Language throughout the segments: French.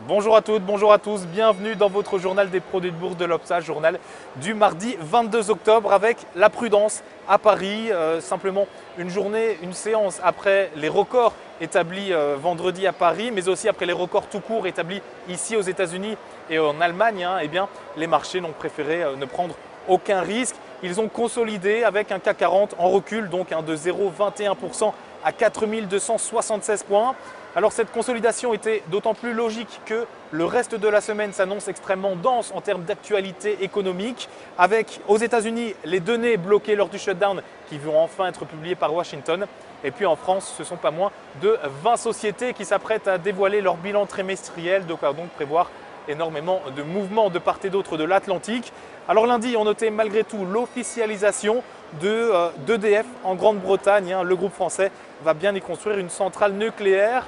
Bonjour à toutes, bonjour à tous, bienvenue dans votre journal des produits de bourse de l'Obsa, journal du mardi 22 octobre avec la prudence à Paris. Simplement une journée, une séance après les records établis vendredi à Paris, mais aussi après les records tout court établis ici aux États-Unis et en Allemagne. Eh bien, les marchés n'ont préféré ne prendre aucun risque. Ils ont consolidé avec un CAC 40 en recul, donc de 0,21% à 4276 points. Alors cette consolidation était d'autant plus logique que le reste de la semaine s'annonce extrêmement dense en termes d'actualité économique, avec aux États-Unis les données bloquées lors du shutdown qui vont enfin être publiées par Washington. Et puis en France, ce ne sont pas moins de 20 sociétés qui s'apprêtent à dévoiler leur bilan trimestriel, de quoi donc prévoir énormément de mouvements de part et d'autre de l'Atlantique. Alors lundi, on notait malgré tout l'officialisation d'EDF en Grande-Bretagne. Le groupe français va bien y construire une centrale nucléaire.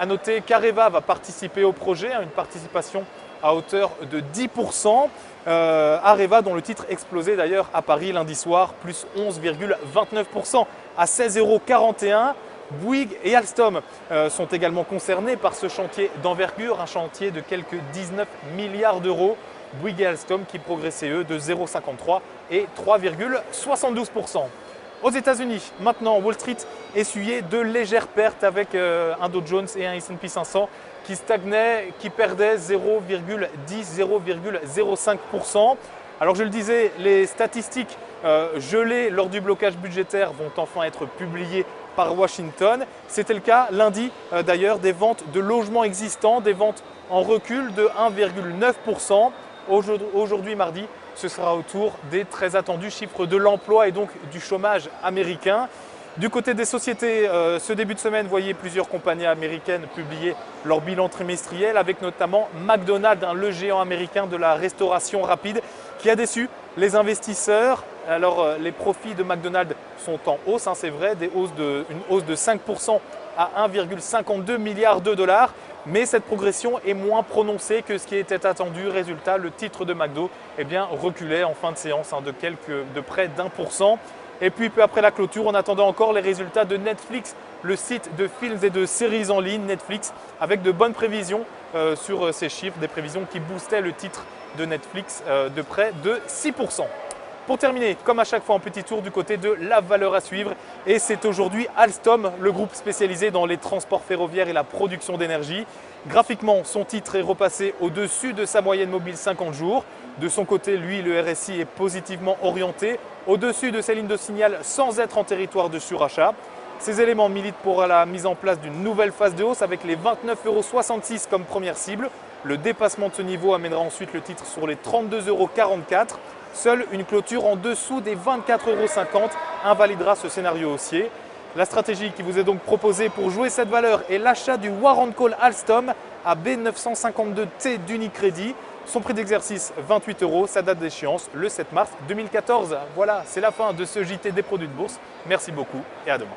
À noter qu'Areva va participer au projet, une participation à hauteur de 10%. Areva dont le titre explosait d'ailleurs à Paris lundi soir, plus 11,29% à 16,41 €. Bouygues et Alstom sont également concernés par ce chantier d'envergure, un chantier de quelques 19 milliards d'euros. Bouygues et Alstom qui progressaient eux de 0,53 et 3,72%. Aux États-Unis, maintenant, Wall Street essuyait de légères pertes avec un Dow Jones et un S&P 500 qui stagnaient, qui perdaient 0,05%. Alors je le disais, les statistiques gelées lors du blocage budgétaire vont enfin être publiées par Washington. C'était le cas lundi d'ailleurs des ventes de logements existants, des ventes en recul de 1,9%. Aujourd'hui, mardi, ce sera au tour des très attendus chiffres de l'emploi et donc du chômage américain. Du côté des sociétés, ce début de semaine, voyez plusieurs compagnies américaines publier leur bilan trimestriel avec notamment McDonald's, le géant américain de la restauration rapide qui a déçu les investisseurs. Alors les profits de McDonald's sont en hausse, c'est vrai, une hausse de 5% à 1,52 milliard de dollars. Mais cette progression est moins prononcée que ce qui était attendu. Résultat, le titre de McDo reculait en fin de séance de près d'1%. Et puis peu après la clôture, on attendait encore les résultats de Netflix, le site de films et de séries en ligne Netflix, avec de bonnes prévisions sur ces chiffres, des prévisions qui boostaient le titre de Netflix de près de 6%. Pour terminer, comme à chaque fois, un petit tour du côté de la valeur à suivre. Et c'est aujourd'hui Alstom, le groupe spécialisé dans les transports ferroviaires et la production d'énergie. Graphiquement, son titre est repassé au-dessus de sa moyenne mobile 50 jours. De son côté, lui, le RSI est positivement orienté au-dessus de ses lignes de signal sans être en territoire de surachat. Ces éléments militent pour la mise en place d'une nouvelle phase de hausse avec les 29,66 € comme première cible. Le dépassement de ce niveau amènera ensuite le titre sur les 32,44 €. Seule une clôture en dessous des 24,50 € invalidera ce scénario haussier. La stratégie qui vous est donc proposée pour jouer cette valeur est l'achat du Warrant Call Alstom à B952T d'Unicredit. Son prix d'exercice 28 €, sa date d'échéance le 7 mars 2014. Voilà, c'est la fin de ce JT des produits de bourse. Merci beaucoup et à demain.